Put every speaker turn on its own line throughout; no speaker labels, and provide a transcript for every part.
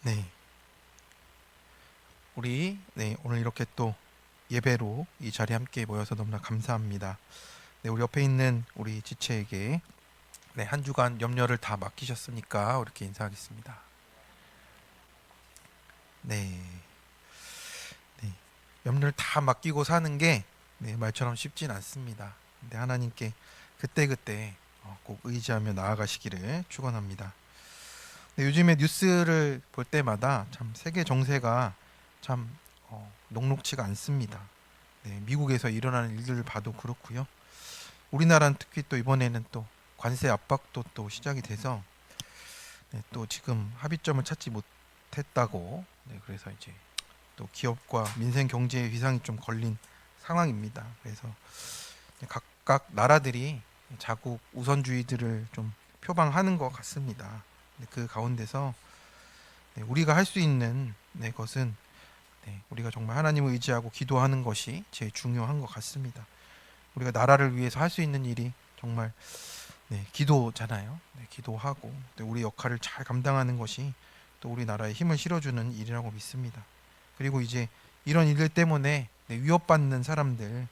네, 우리 오늘 이렇게 또 예배로 이 자리에 함께 모여서 너무나 감사합니다. 네, 우리 옆에 있는 우리 지체에게 한 주간 염려를 다 맡기셨으니까 이렇게 인사하겠습니다. 네, 네, 염려를 다 맡기고 사는 게 말처럼 쉽진 않습니다. 근데 하나님께 그때그때 꼭 의지하며 나아가시기를 축원합니다. 요즘에 뉴스를 볼 때마다 참 세계 정세가 참 녹록치가 않습니다. 미국에서 일어나는 일들을 봐도 그렇고요. 우리나라는 특히 또 이번에는 또 관세 압박도 또 시작이 돼서 또 지금 합의점을 찾지 못했다고 그래서 이제 또 기업과 민생 경제에 위상이 좀 걸린 상황입니다. 그래서 각각 나라들이 자국 우선주의들을 좀 표방하는 것 같습니다. 그 가운데서 우리가 할 수 있는 것은 우리가 정말 하나님을 의지하고 기도하는 것이 제일 중요한 것 같습니다. 우리가 나라를 위해서 할 수 있는 일이 정말 기도잖아요. 기도하고 우리 역할을 잘 감당하는 것이 또 우리나라에 힘을 실어주는 일이라고 믿습니다. 그리고 이제 이런 일들 때문에 위협받는 사람들,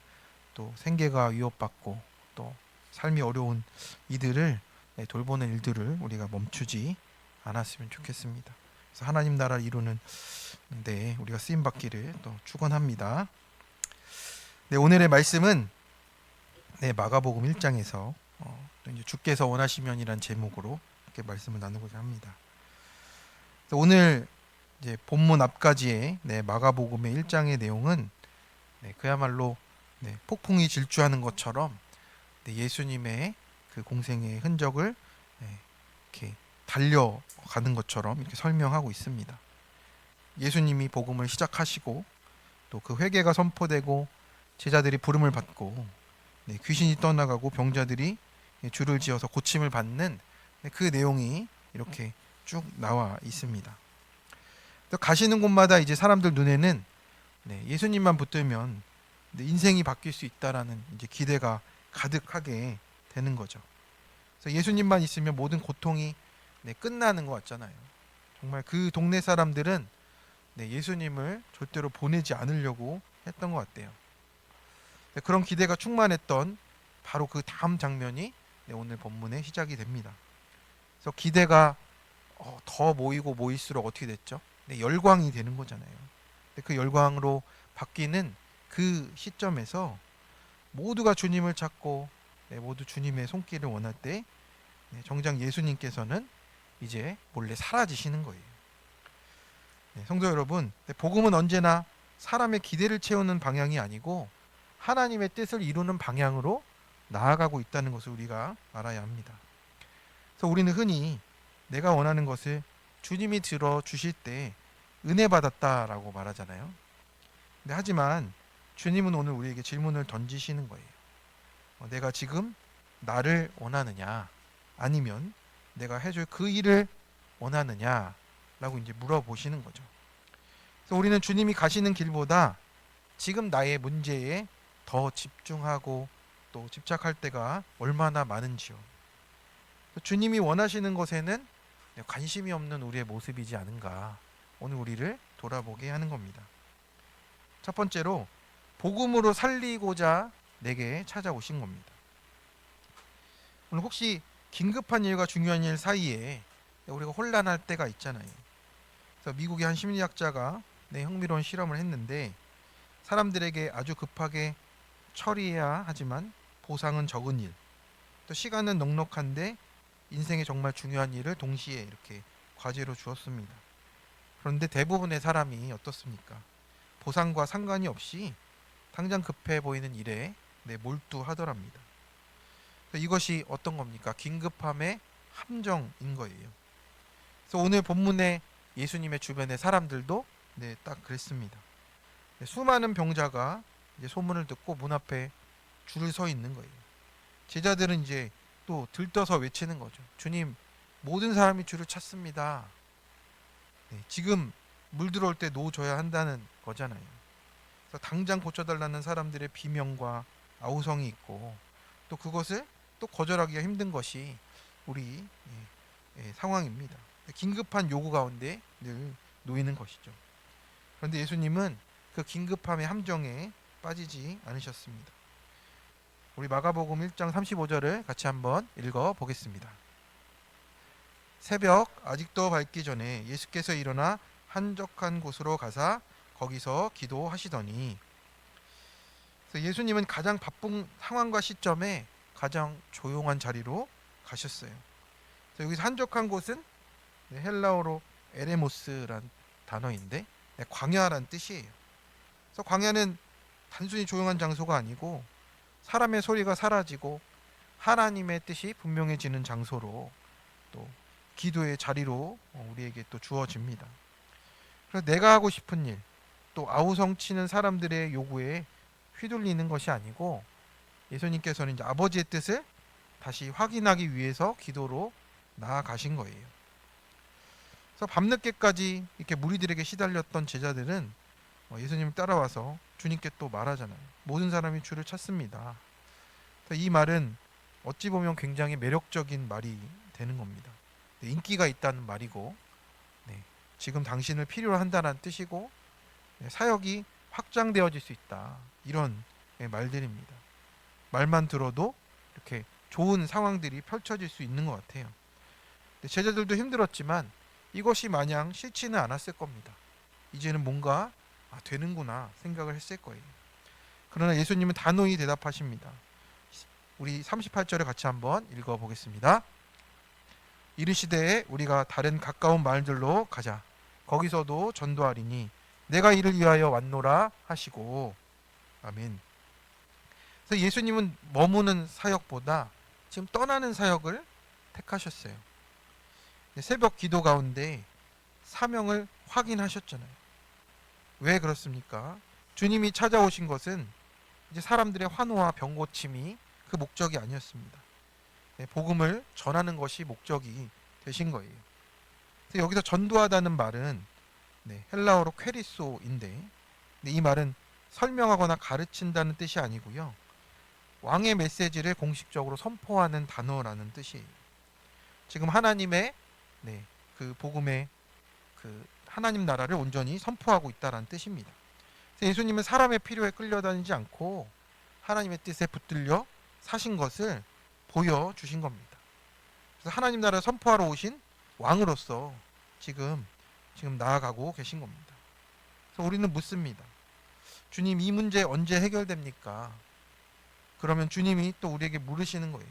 또 생계가 위협받고 또 삶이 어려운 이들을 돌보는 일들을 우리가 멈추지 않았으면 좋겠습니다. 그래서 하나님 나라를 이루는 우리가 쓰임 받기를 또 축원합니다. 오늘의 말씀은 마가복음 1장에서 또 이제 주께서 원하시면이란 제목으로 이렇게 말씀을 나누고자 합니다. 오늘 이제 본문 앞까지의 마가복음의 1장의 내용은 그야말로 폭풍이 질주하는 것처럼 예수님의 그 공생의 흔적을 이렇게 달려가는 것처럼 이렇게 설명하고 있습니다. 예수님이 복음을 시작하시고 또 그 회개가 선포되고 제자들이 부름을 받고 귀신이 떠나가고 병자들이 줄을 지어서 고침을 받는 그 내용이 이렇게 쭉 나와 있습니다. 가시는 곳마다 이제 사람들 눈에는 예수님만 붙들면 인생이 바뀔 수 있다라는 이제 기대가 가득하게 되는 거죠. 그래서 예수님만 있으면 모든 고통이 끝나는 것 같잖아요. 정말 그 동네 사람들은 예수님을 절대로 보내지 않으려고 했던 것 같아요. 그런 기대가 충만했던 바로 그 다음 장면이 오늘 본문의 시작이 됩니다. 그래서 기대가 더 모이고 모일수록 어떻게 됐죠? 열광이 되는 거잖아요. 그 열광으로 바뀌는 그 시점에서 모두가 주님을 찾고 모두 주님의 손길을 원할 때 정작 예수님께서는 이제 몰래 사라지시는 거예요. 성도 여러분, 복음은 언제나 사람의 기대를 채우는 방향이 아니고 하나님의 뜻을 이루는 방향으로 나아가고 있다는 것을 우리가 알아야 합니다. 그래서 우리는 흔히 내가 원하는 것을 주님이 들어 주실 때 은혜 받았다라고 말하잖아요. 하지만 주님은 오늘 우리에게 질문을 던지시는 거예요. 내가 지금 나를 원하느냐, 아니면 내가 해줄 그 일을 원하느냐라고 이제 물어보시는 거죠. 그래서 우리는 주님이 가시는 길보다 지금 나의 문제에 더 집중하고 또 집착할 때가 얼마나 많은지요. 주님이 원하시는 것에는 관심이 없는 우리의 모습이지 않은가, 오늘 우리를 돌아보게 하는 겁니다. 첫 번째로 복음으로 살리고자 내게 찾아오신 겁니다. 오늘 혹시 긴급한 일과 중요한 일 사이에 우리가 혼란할 때가 있잖아요. 그래서 미국의 한 심리학자가 흥미로운 실험을 했는데 사람들에게 아주 급하게 처리해야 하지만 보상은 적은 일, 또 시간은 넉넉한데 인생에 정말 중요한 일을 동시에 이렇게 과제로 주었습니다. 그런데 대부분의 사람이 어떻습니까? 보상과 상관이 없이 당장 급해 보이는 일에 몰두하더랍니다. 이것이 어떤 겁니까? 긴급함의 함정인 거예요. 그래서 오늘 본문의 예수님의 주변의 사람들도 딱 그랬습니다. 수많은 병자가 이제 소문을 듣고 문 앞에 줄을 서 있는 거예요. 제자들은 이제 또 들떠서 외치는 거죠. 주님, 모든 사람이 줄을 찾습니다. 지금 물 들어올 때 놓아줘야 한다는 거잖아요. 그래서 당장 고쳐달라는 사람들의 비명과 아우성이 있고 또 그것을 또 거절하기가 힘든 것이 우리 상황입니다. 긴급한 요구 가운데 늘 놓이는 것이죠. 그런데 예수님은 그 긴급함의 함정에 빠지지 않으셨습니다. 우리 마가복음 1장 35절을 같이 한번 읽어 보겠습니다. 새벽 아직도 밝기 전에 예수께서 일어나 한적한 곳으로 가사 거기서 기도하시더니, 그래서 예수님은 가장 바쁜 상황과 시점에 가장 조용한 자리로 가셨어요. 그래서 여기서 한적한 곳은 헬라어로 에레모스란 단어인데 광야란 뜻이에요. 그래서 광야는 단순히 조용한 장소가 아니고 사람의 소리가 사라지고 하나님의 뜻이 분명해지는 장소로, 또 기도의 자리로 우리에게 또 주어집니다. 그래서 내가 하고 싶은 일, 또 아우성치는 사람들의 요구에 휘둘리는 것이 아니고 예수님께서는 이제 아버지의 뜻을 다시 확인하기 위해서 기도로 나아가신 거예요. 그래서 밤늦게까지 이렇게 무리들에게 시달렸던 제자들은 예수님을 따라와서 주님께 또 말하잖아요. 모든 사람이 주를 찾습니다. 이 말은 어찌 보면 굉장히 매력적인 말이 되는 겁니다. 인기가 있다는 말이고, 지금 당신을 필요로 한다는 뜻이고, 사역이 확장되어질 수 있다, 이런 말들입니다. 말만 들어도 이렇게 좋은 상황들이 펼쳐질 수 있는 것 같아요. 제자들도 힘들었지만 이것이 마냥 싫지는 않았을 겁니다. 이제는 뭔가 되는구나 생각을 했을 거예요. 그러나 예수님은 단호히 대답하십니다. 우리 38절에 같이 한번 읽어보겠습니다. 이르시되 우리가 다른 가까운 마을들로 가자. 거기서도 전도하리니 내가 이를 위하여 왔노라 하시고. 아멘. 그래서 예수님은 머무는 사역보다 지금 떠나는 사역을 택하셨어요. 새벽 기도 가운데 사명을 확인하셨잖아요. 왜 그렇습니까? 주님이 찾아오신 것은 이제 사람들의 환호와 병고침이 그 목적이 아니었습니다. 복음을 전하는 것이 목적이 되신 거예요. 그래서 여기서 전도하다는 말은 헬라어로 퀘리소인데, 이 말은 설명하거나 가르친다는 뜻이 아니고요, 왕의 메시지를 공식적으로 선포하는 단어라는 뜻이에요. 지금 하나님의 그 복음의 그 하나님 나라를 온전히 선포하고 있다는 뜻입니다. 예수님은 사람의 필요에 끌려다니지 않고 하나님의 뜻에 붙들려 사신 것을 보여주신 겁니다. 그래서 하나님 나라를 선포하러 오신 왕으로서 지금 나아가고 계신 겁니다. 그래서 우리는 묻습니다. 주님, 이 문제 언제 해결됩니까? 그러면 주님이 또 우리에게 물으시는 거예요.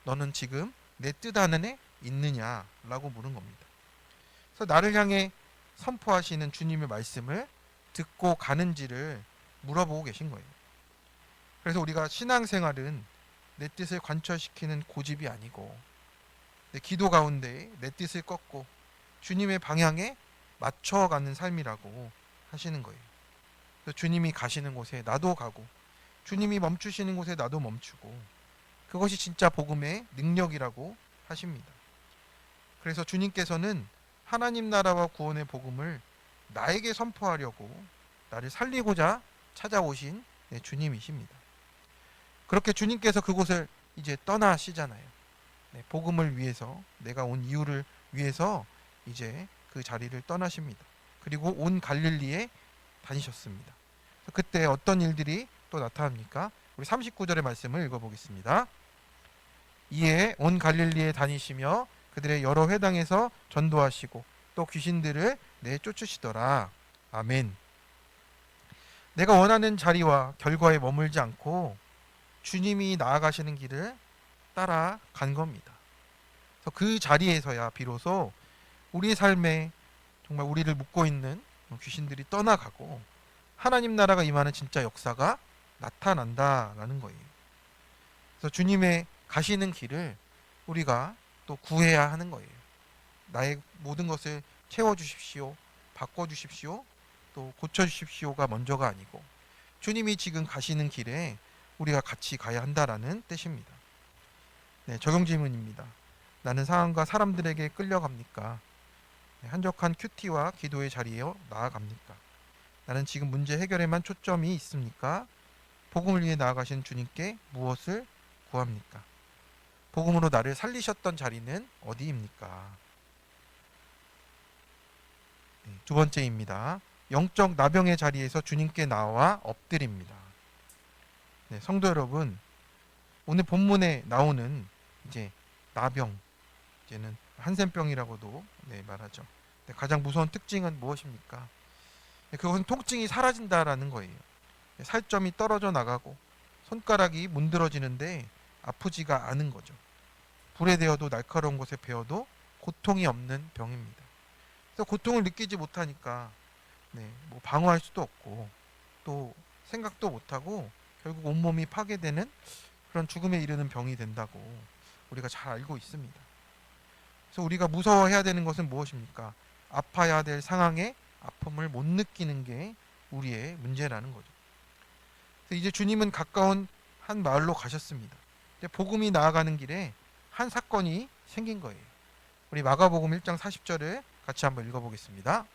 너는 지금 내 뜻 안에 있느냐라고 물은 겁니다. 그래서 나를 향해 선포하시는 주님의 말씀을 듣고 가는지를 물어보고 계신 거예요. 그래서 우리가 신앙생활은 내 뜻을 관철시키는 고집이 아니고 내 기도 가운데 내 뜻을 꺾고 주님의 방향에 맞춰가는 삶이라고 하시는 거예요. 그래서 주님이 가시는 곳에 나도 가고 주님이 멈추시는 곳에 나도 멈추고, 그것이 진짜 복음의 능력이라고 하십니다. 그래서 주님께서는 하나님 나라와 구원의 복음을 나에게 선포하려고 나를 살리고자 찾아오신 주님이십니다. 그렇게 주님께서 그곳을 이제 떠나시잖아요. 복음을 위해서, 내가 온 이유를 위해서 이제 그 자리를 떠나십니다. 그리고 온 갈릴리에 다니셨습니다. 그때 어떤 일들이 또 나타납니까? 우리 39절의 말씀을 읽어보겠습니다. 이에 온 갈릴리에 다니시며 그들의 여러 회당에서 전도하시고 또 귀신들을 내쫓으시더라. 아멘. 내가 원하는 자리와 결과에 머물지 않고 주님이 나아가시는 길을 따라간 겁니다. 그래서 그 자리에서야 비로소 우리의 삶에 정말 우리를 묶고 있는 귀신들이 떠나가고 하나님 나라가 임하는 진짜 역사가 나타난다라는 거예요. 그래서 주님의 가시는 길을 우리가 또 구해야 하는 거예요. 나의 모든 것을 채워주십시오, 바꿔주십시오, 또 고쳐주십시오가 먼저가 아니고 주님이 지금 가시는 길에 우리가 같이 가야 한다라는 뜻입니다. 적용 질문입니다. 나는 상황과 사람들에게 끌려갑니까? 한적한 큐티와 기도의 자리에 나아갑니까? 나는 지금 문제 해결에만 초점이 있습니까? 복음을 위해 나아가신 주님께 무엇을 구합니까? 복음으로 나를 살리셨던 자리는 어디입니까? 두 번째입니다. 영적 나병의 자리에서 주님께 나와 엎드립니다. 네, 성도 여러분, 오늘 본문에 나오는 이제 나병, 이제는 한센병이라고도 말하죠. 가장 무서운 특징은 무엇입니까? 그것은 통증이 사라진다라는 거예요. 살점이 떨어져 나가고 손가락이 문드러지는데 아프지가 않은 거죠. 불에 데워도 날카로운 곳에 베어도 고통이 없는 병입니다. 그래서 고통을 느끼지 못하니까 뭐 방어할 수도 없고 또 생각도 못하고 결국 온몸이 파괴되는 그런 죽음에 이르는 병이 된다고 우리가 잘 알고 있습니다. 그래서 우리가 무서워해야 되는 것은 무엇입니까? 아파야 될 상황에 아픔을 못 느끼는 게 우리의 문제라는 거죠. 그래서 이제 주님은 가까운 한 마을로 가셨습니다. 이제 복음이 나아가는 길에 한 사건이 생긴 거예요. 우리 마가복음 1장 40절을 같이 한번 읽어보겠습니다.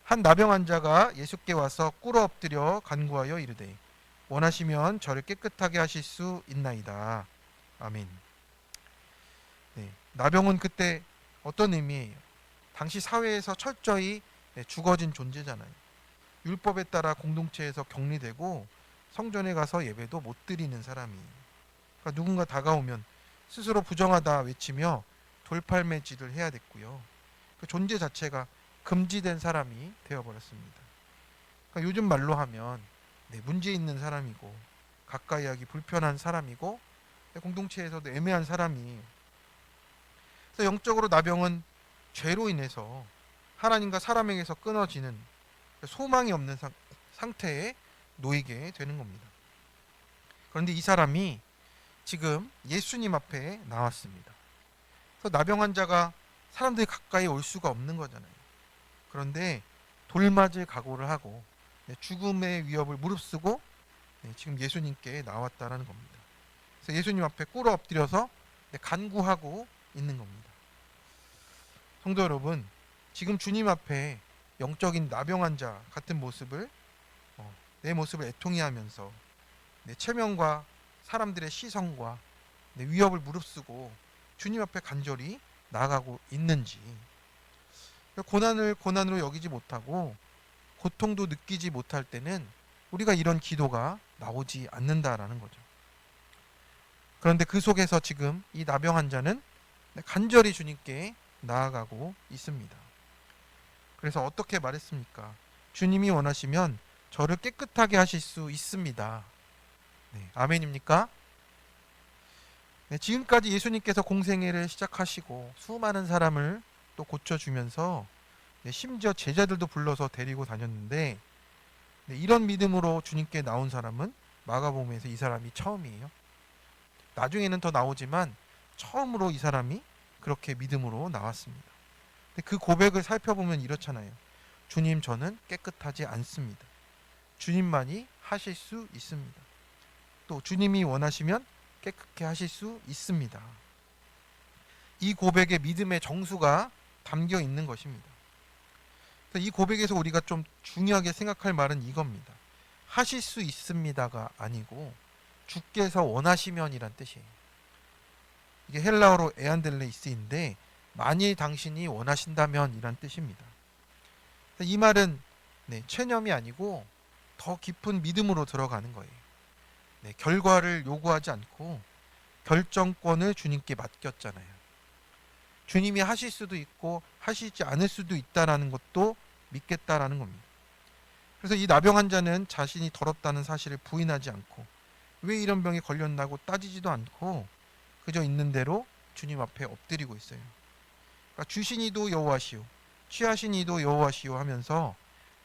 한 나병 환자가 예수께 와서 꿇어 엎드려 간구하여 이르되 원하시면 저를 깨끗하게 하실 수 있나이다. 아멘. 나병은 그때 어떤 의미예요? 당시 사회에서 철저히 죽어진 존재잖아요. 율법에 따라 공동체에서 격리되고 성전에 가서 예배도 못 드리는 사람이. 그러니까 누군가 다가오면 스스로 부정하다 외치며 돌팔매질을 해야 됐고요. 그 존재 자체가 금지된 사람이 되어버렸습니다. 그러니까 요즘 말로 하면 문제 있는 사람이고 가까이 하기 불편한 사람이고 공동체에서도 애매한 사람이. 그래서 영적으로 나병은 죄로 인해서 하나님과 사람에게서 끊어지는 소망이 없는 상태에 놓이게 되는 겁니다. 그런데 이 사람이 지금 예수님 앞에 나왔습니다. 그래서 나병 환자가 사람들이 가까이 올 수가 없는 거잖아요. 그런데 돌맞을 각오를 하고 죽음의 위협을 무릅쓰고 지금 예수님께 나왔다라는 겁니다. 그래서 예수님 앞에 꿇어 엎드려서 간구하고 있는 겁니다. 성도 여러분, 지금 주님 앞에 영적인 나병 환자 같은 모습을 내 모습을 애통해 하면서 내 체면과 사람들의 시선과 내 위협을 무릅쓰고 주님 앞에 간절히 나아가고 있는지, 고난을 고난으로 여기지 못하고 고통도 느끼지 못할 때는 우리가 이런 기도가 나오지 않는다라는 거죠. 그런데 그 속에서 지금 이 나병 환자는 간절히 주님께 나아가고 있습니다. 그래서 어떻게 말했습니까? 주님이 원하시면 저를 깨끗하게 하실 수 있습니다. 아멘입니까? 지금까지 예수님께서 공생애를 시작하시고 수많은 사람을 또 고쳐주면서 심지어 제자들도 불러서 데리고 다녔는데 이런 믿음으로 주님께 나온 사람은 마가복음에서 이 사람이 처음이에요. 나중에는 더 나오지만 처음으로 이 사람이 그렇게 믿음으로 나왔습니다. 근데 그 고백을 살펴보면 이렇잖아요. 주님, 저는 깨끗하지 않습니다. 주님만이 하실 수 있습니다. 또 주님이 원하시면 깨끗게 하실 수 있습니다. 이 고백에 믿음의 정수가 담겨 있는 것입니다. 이 고백에서 우리가 좀 중요하게 생각할 말은 이겁니다. 하실 수 있습니다가 아니고 주께서 원하시면이란 뜻이에요. 이게 헬라어로 에안델레이스인데 만일 당신이 원하신다면 이란 뜻입니다. 이 말은 체념이 아니고 더 깊은 믿음으로 들어가는 거예요. 결과를 요구하지 않고 결정권을 주님께 맡겼잖아요. 주님이 하실 수도 있고 하시지 않을 수도 있다라는 것도 믿겠다라는 겁니다. 그래서 이 나병 환자는 자신이 더럽다는 사실을 부인하지 않고 왜 이런 병에 걸렸나고 따지지도 않고 그저 있는 대로 주님 앞에 엎드리고 있어요. 그러니까 주시니도 여호와시오, 취하시니도 여호와시오 하면서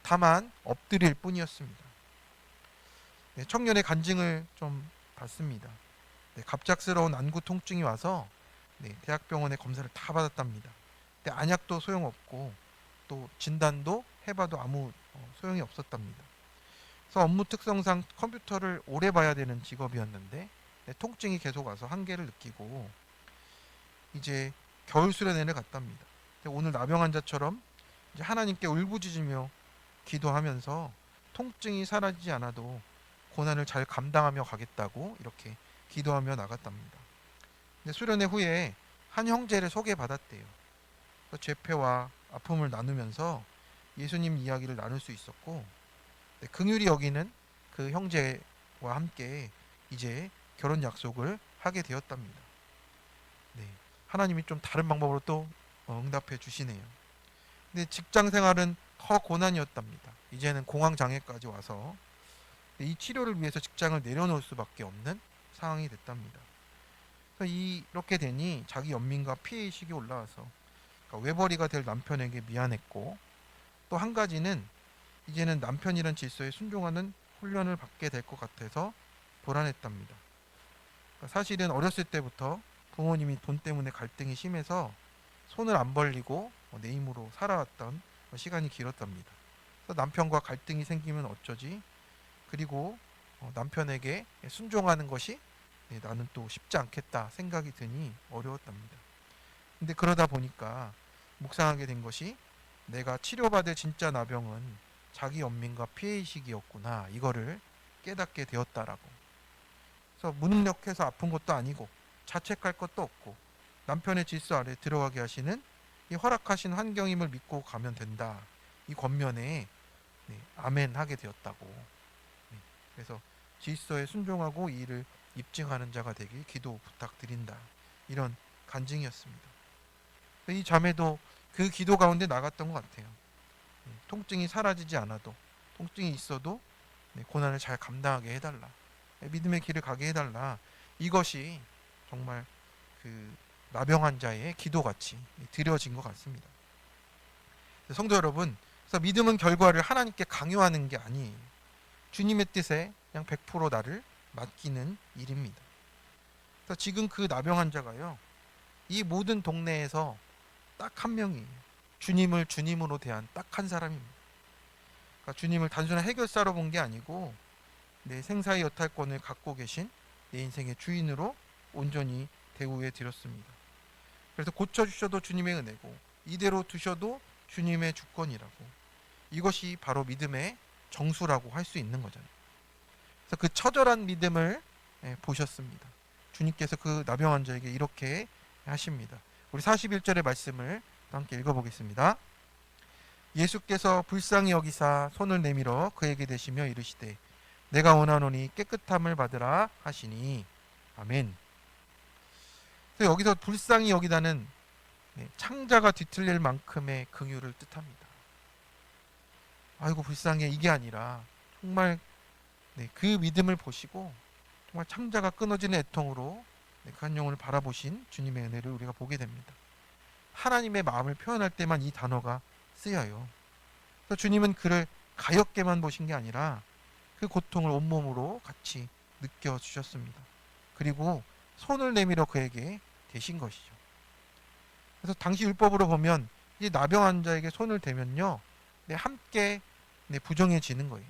다만 엎드릴 뿐이었습니다. 청년의 간증을 좀 봤습니다. 갑작스러운 안구 통증이 와서 대학병원에 검사를 다 받았답니다. 근데 안약도 소용없고 또 진단도 해봐도 아무 소용이 없었답니다. 그래서 업무 특성상 컴퓨터를 오래 봐야 되는 직업이었는데 통증이 계속 와서 한계를 느끼고 이제 겨울 수련회를 갔답니다. 오늘 나병 환자처럼 이제 하나님께 울부짖으며 기도하면서 통증이 사라지지 않아도 고난을 잘 감당하며 가겠다고 이렇게 기도하며 나갔답니다. 근데 수련회 후에 한 형제를 소개받았대요. 또 죄패와 아픔을 나누면서 예수님 이야기를 나눌 수 있었고, 긍휼히 여기는 그 형제와 함께 이제 결혼 약속을 하게 되었답니다. 네, 하나님이 좀 다른 방법으로 또 응답해 주시네요. 근데 직장 생활은 더 고난이었답니다. 이제는 공황 장애까지 와서 이 치료를 위해서 직장을 내려놓을 수밖에 없는 상황이 됐답니다. 그래서 이렇게 되니 자기 연민과 피해의식이 올라와서 그러니까 외벌이가 될 남편에게 미안했고, 또 한 가지는 이제는 남편이란 질서에 순종하는 훈련을 받게 될 것 같아서 불안했답니다. 그러니까 사실은 어렸을 때부터 부모님이 돈 때문에 갈등이 심해서 손을 안 벌리고 내 힘으로 살아왔던 시간이 길었답니다. 그래서 남편과 갈등이 생기면 어쩌지? 그리고 남편에게 순종하는 것이 나는 또 쉽지 않겠다 생각이 드니 어려웠답니다. 근데 그러다 보니까 묵상하게 된 것이 내가 치료받을 진짜 나병은 자기 연민과 피해의식이었구나, 이거를 깨닫게 되었다라고. 그래서 무능력해서 아픈 것도 아니고 자책할 것도 없고 남편의 질서 아래 들어가게 하시는 이 허락하신 환경임을 믿고 가면 된다. 이 권면에 아멘 하게 되었다고. 그래서 질서에 순종하고 이 일을 입증하는 자가 되길 기도 부탁드린다. 이런 간증이었습니다. 이 자매도 그 기도 가운데 나갔던 것 같아요. 통증이 사라지지 않아도, 통증이 있어도 고난을 잘 감당하게 해달라. 믿음의 길을 가게 해달라. 이것이 정말 그 나병 환자의 기도같이 드려진 것 같습니다. 성도 여러분, 그래서 믿음은 결과를 하나님께 강요하는 게 아니에요. 주님의 뜻에 그냥 100% 나를 맡기는 일입니다. 그래서 지금 그 나병 환자가요, 이 모든 동네에서 딱 한 명이에요. 주님을 주님으로 대한 딱 한 사람입니다. 그러니까 주님을 단순한 해결사로 본 게 아니고 내 생사의 여탈권을 갖고 계신 내 인생의 주인으로 온전히 대우해 드렸습니다. 그래서 고쳐주셔도 주님의 은혜고 이대로 두셔도 주님의 주권이라고. 이것이 바로 믿음의 정수라고 할 수 있는 거잖아요. 그래서 그 처절한 믿음을 보셨습니다. 주님께서 그 나병 환자에게 이렇게 하십니다. 우리 41절의 말씀을 함께 읽어보겠습니다. 예수께서 불쌍히 여기사 손을 내밀어 그에게 대시며 이르시되 내가 원하노니 깨끗함을 받으라 하시니 아멘. 그래서 여기서 불쌍히 여기다는 창자가 뒤틀릴 만큼의 긍휼을 뜻합니다. 아이고 불쌍해, 이게 아니라 정말 그 믿음을 보시고 정말 창자가 끊어지는 애통으로 그 한 영혼을 바라보신 주님의 은혜를 우리가 보게 됩니다. 하나님의 마음을 표현할 때만 이 단어가 쓰여요. 그래서 주님은 그를 가엾게만 보신 게 아니라 그 고통을 온몸으로 같이 느껴주셨습니다. 그리고 손을 내밀어 그에게 대신 것이죠. 그래서 당시 율법으로 보면 이 나병 환자에게 손을 대면요, 함께 부정해지는 거예요.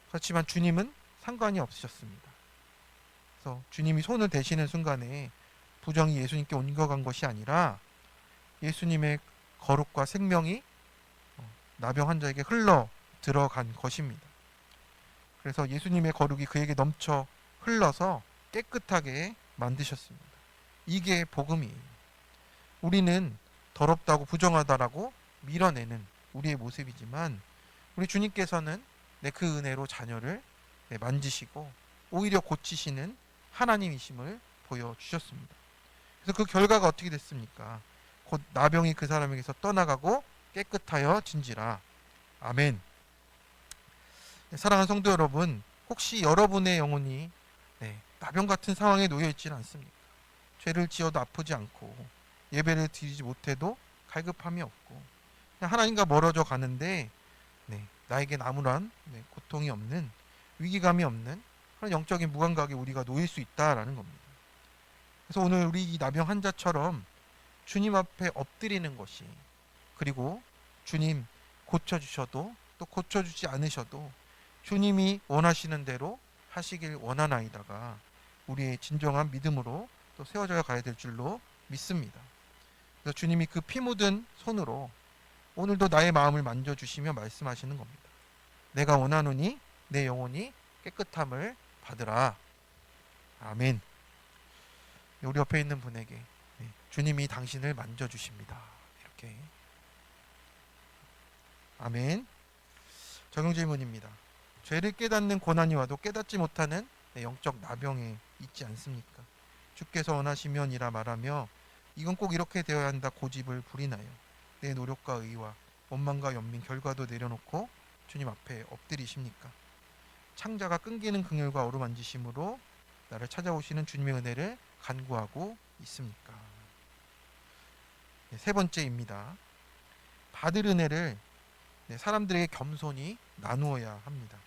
그렇지만 주님은 상관이 없으셨습니다. 그래서 주님이 손을 대시는 순간에 부정이 예수님께 옮겨간 것이 아니라 예수님의 거룩과 생명이 나병 환자에게 흘러 들어간 것입니다. 그래서 예수님의 거룩이 그에게 넘쳐 흘러서 깨끗하게 만드셨습니다. 이게 복음이에요. 우리는 더럽다고 부정하다라고 밀어내는 우리의 모습이지만 우리 주님께서는 그 은혜로 자녀를 만지시고 오히려 고치시는 하나님이심을 보여주셨습니다. 그래서 그 결과가 어떻게 됐습니까? 곧 나병이 그 사람에게서 떠나가고 깨끗하여 진지라. 아멘. 사랑하는 성도 여러분, 혹시 여러분의 영혼이 나병 같은 상황에 놓여 있지는 않습니까? 죄를 지어도 아프지 않고 예배를 드리지 못해도 갈급함이 없고 그냥 하나님과 멀어져 가는데 나에겐 아무런 고통이 없는, 위기감이 없는 그런 영적인 무감각에 우리가 놓일 수 있다라는 겁니다. 그래서 오늘 우리 이 나병 환자처럼 주님 앞에 엎드리는 것이, 그리고 주님 고쳐주셔도 또 고쳐주지 않으셔도 주님이 원하시는 대로 하시길 원하나이다가 우리의 진정한 믿음으로 또 세워져 가야 될 줄로 믿습니다. 그래서 주님이 그 피 묻은 손으로 오늘도 나의 마음을 만져주시며 말씀하시는 겁니다. 내가 원하노니 내 영혼이 깨끗함을 받으라. 아멘. 우리 옆에 있는 분에게 주님이 당신을 만져주십니다. 이렇게 이렇게. 아멘. 적용 질문입니다. 죄를 깨닫는 고난이 와도 깨닫지 못하는 영적 나병에 있지 않습니까? 주께서 원하시면이라 말하며 이건 꼭 이렇게 되어야 한다 고집을 부리나요? 내 노력과 의와 원망과 연민 결과도 내려놓고 주님 앞에 엎드리십니까? 창자가 끈기는 긍휼과 어루만지심으로 나를 찾아오시는 주님의 은혜를 간구하고 있습니까? 세 번째입니다. 받을 은혜를 사람들에게 겸손히 나누어야 합니다.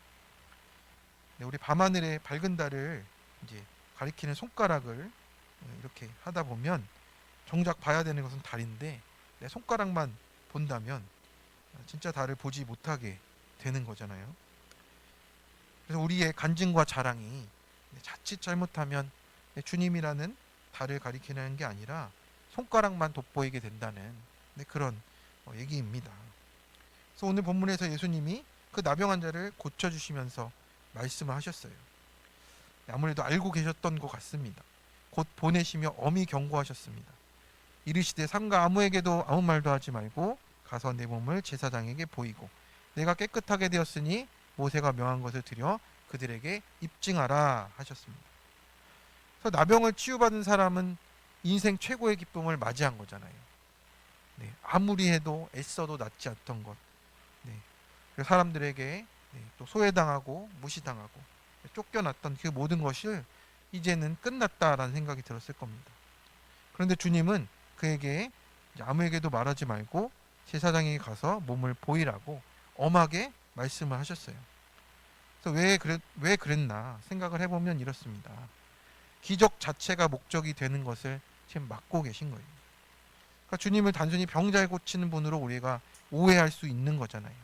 우리 밤하늘의 밝은 달을 이제 가리키는 손가락을 이렇게 하다 보면 정작 봐야 되는 것은 달인데 내 손가락만 본다면 진짜 달을 보지 못하게 되는 거잖아요. 그래서 우리의 간증과 자랑이 자칫 잘못하면 주님이라는 달을 가리키는 게 아니라 손가락만 돋보이게 된다는 그런 얘기입니다. 그래서 오늘 본문에서 예수님이 그 나병 환자를 고쳐주시면서 말씀을 하셨어요. 아무래도 알고 계셨던 것 같습니다. 곧 보내시며 엄히 경고하셨습니다. 이르시되 삼가 아무에게도 아무 말도 하지 말고 가서 내 몸을 제사장에게 보이고 내가 깨끗하게 되었으니 모세가 명한 것을 드려 그들에게 입증하라 하셨습니다. 그래서 나병을 치유받은 사람은 인생 최고의 기쁨을 맞이한 거잖아요. 아무리 해도 애써도 낫지 않던 것. 그래서 사람들에게 또 소외당하고 무시당하고 쫓겨났던 그 모든 것을 이제는 끝났다라는 생각이 들었을 겁니다. 그런데 주님은 그에게 아무에게도 말하지 말고 제사장에게 가서 몸을 보이라고 엄하게 말씀을 하셨어요. 그래서 왜 그랬나 생각을 해보면 이렇습니다. 기적 자체가 목적이 되는 것을 지금 막고 계신 거예요. 그러니까 주님을 단순히 병 잘 고치는 분으로 우리가 오해할 수 있는 거잖아요.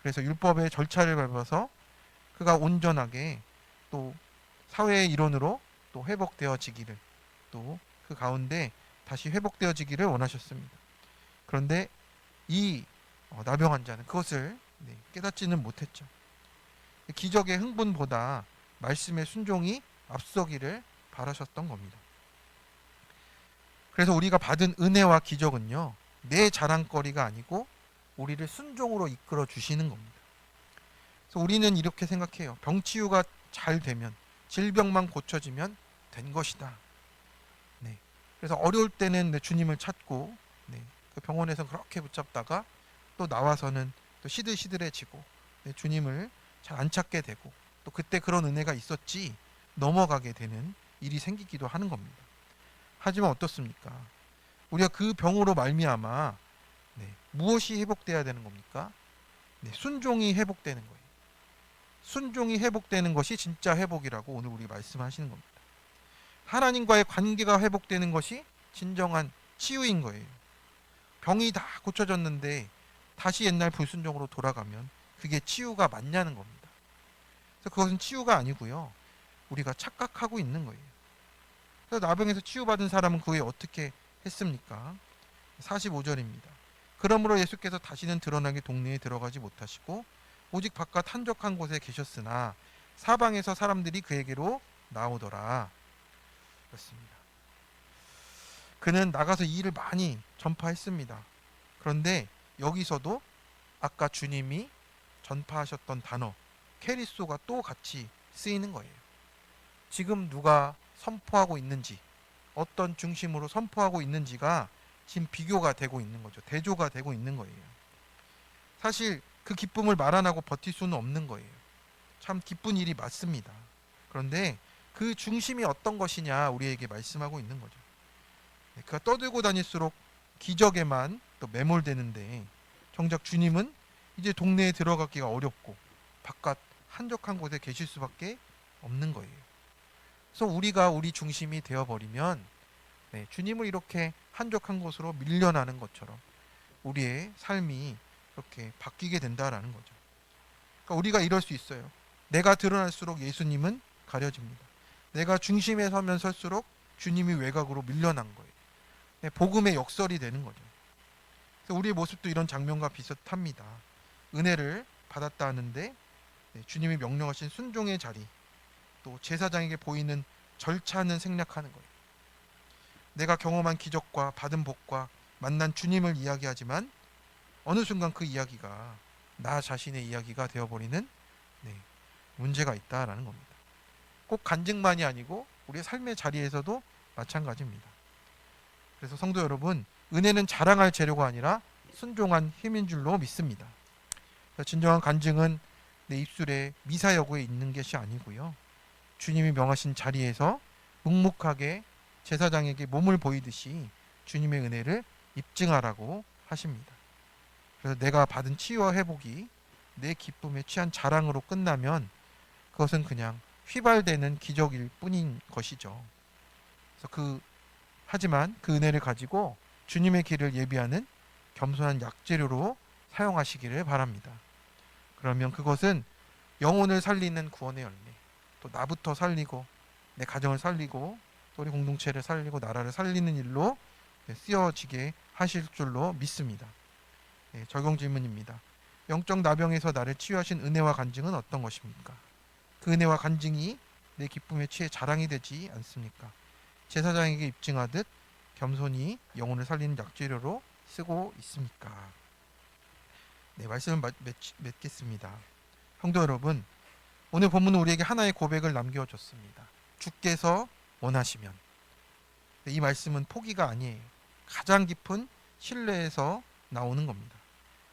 그래서 율법의 절차를 밟아서 그가 온전하게 또 사회의 일원으로 또 회복되어지기를 또 그 가운데 다시 회복되어지기를 원하셨습니다. 그런데 이 나병 환자는 그것을 깨닫지는 못했죠. 기적의 흥분보다 말씀의 순종이 앞서기를 바라셨던 겁니다. 그래서 우리가 받은 은혜와 기적은요, 내 자랑거리가 아니고 우리를 순종으로 이끌어 주시는 겁니다. 그래서 우리는 이렇게 생각해요. 병치유가 잘 되면, 질병만 고쳐지면 된 것이다. 그래서 어려울 때는 주님을 찾고 그 병원에서 그렇게 붙잡다가 또 나와서는 또 시들시들해지고 주님을 잘 안 찾게 되고 또 그때 그런 은혜가 있었지 넘어가게 되는 일이 생기기도 하는 겁니다. 하지만 어떻습니까? 우리가 그 병으로 말미암아 무엇이 회복돼야 되는 겁니까? 순종이 회복되는 거예요. 순종이 회복되는 것이 진짜 회복이라고 오늘 우리 말씀하시는 겁니다. 하나님과의 관계가 회복되는 것이 진정한 치유인 거예요. 병이 다 고쳐졌는데 다시 옛날 불순종으로 돌아가면 그게 치유가 맞냐는 겁니다. 그래서 그것은 치유가 아니고요. 우리가 착각하고 있는 거예요. 그래서 나병에서 치유받은 사람은 그 후에 어떻게 했습니까? 45절입니다. 그러므로 예수께서 다시는 드러나게 동네에 들어가지 못하시고 오직 바깥 한적한 곳에 계셨으나 사방에서 사람들이 그에게로 나오더라. 그렇습니다. 그는 나가서 이 일을 많이 전파했습니다. 그런데 여기서도 아까 주님이 전파하셨던 단어 케리소가 또 같이 쓰이는 거예요. 지금 누가 선포하고 있는지, 어떤 중심으로 선포하고 있는지가 지금 비교가 되고 있는 거죠. 대조가 되고 있는 거예요. 사실 그 기쁨을 말 안 하고 버틸 수는 없는 거예요. 참 기쁜 일이 맞습니다. 그런데 그 중심이 어떤 것이냐 우리에게 말씀하고 있는 거죠. 그가 떠들고 다닐수록 기적에만 또 매몰되는데 정작 주님은 이제 동네에 들어가기가 어렵고 바깥 한적한 곳에 계실 수밖에 없는 거예요. 그래서 우리가 우리 중심이 되어버리면 주님을 이렇게 한적한 곳으로 밀려나는 것처럼 우리의 삶이 이렇게 바뀌게 된다라는 거죠. 그러니까 우리가 이럴 수 있어요. 내가 드러날수록 예수님은 가려집니다. 내가 중심에 서면 설수록 주님이 외곽으로 밀려난 거예요. 복음의 역설이 되는 거죠. 그래서 우리의 모습도 이런 장면과 비슷합니다. 은혜를 받았다 하는데 주님이 명령하신 순종의 자리, 또 제사장에게 보이는 절차는 생략하는 거예요. 내가 경험한 기적과 받은 복과 만난 주님을 이야기하지만 어느 순간 그 이야기가 나 자신의 이야기가 되어버리는 문제가 있다라는 겁니다. 꼭 간증만이 아니고 우리의 삶의 자리에서도 마찬가지입니다. 그래서 성도 여러분, 은혜는 자랑할 재료가 아니라 순종한 힘인 줄로 믿습니다. 진정한 간증은 내 입술에 미사여구에 있는 것이 아니고요. 주님이 명하신 자리에서 묵묵하게 제사장에게 몸을 보이듯이 주님의 은혜를 입증하라고 하십니다. 그래서 내가 받은 치유와 회복이 내 기쁨에 취한 자랑으로 끝나면 그것은 그냥 휘발되는 기적일 뿐인 것이죠. 그래서 하지만 그 은혜를 가지고 주님의 길을 예비하는 겸손한 약재료로 사용하시기를 바랍니다. 그러면 그것은 영혼을 살리는 구원의 열매, 또 나부터 살리고 내 가정을 살리고 또 우리 공동체를 살리고 나라를 살리는 일로 쓰여지게 하실 줄로 믿습니다. 적용 질문입니다. 영적 나병에서 나를 치유하신 은혜와 간증은 어떤 것입니까? 그 은혜와 간증이 내 기쁨에 취해 자랑이 되지 않습니까? 제사장에게 입증하듯 겸손히 영혼을 살리는 약재료로 쓰고 있습니까? 말씀을 맺겠습니다. 성도 여러분, 오늘 본문은 우리에게 하나의 고백을 남겨줬습니다. 주께서 원하시면. 이 말씀은 포기가 아니에요. 가장 깊은 신뢰에서 나오는 겁니다.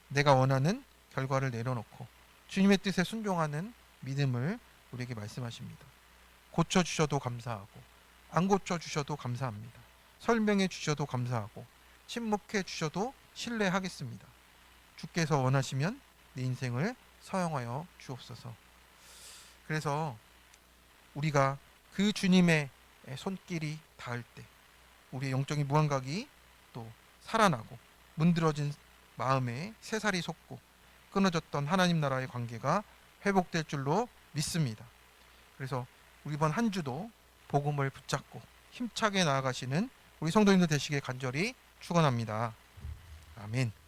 내가 원하는 결과를 내려놓고 주님의 뜻에 순종하는 믿음을 우리에게 말씀하십니다. 고쳐주셔도 감사하고 안 고쳐주셔도 감사합니다. 설명해 주셔도 감사하고 침묵해 주셔도 신뢰하겠습니다. 주께서 원하시면 내 인생을 사용하여 주옵소서. 그래서 우리가 그 주님의 손길이 닿을 때 우리의 영적인 무감각이 또 살아나고 문드러진 마음에 새살이 솟고 끊어졌던 하나님 나라의 관계가 회복될 줄로 믿습니다. 그래서 우리 이번 한 주도 복음을 붙잡고 힘차게 나아가시는 우리 성도님들 되시길 간절히 축원합니다. 아멘.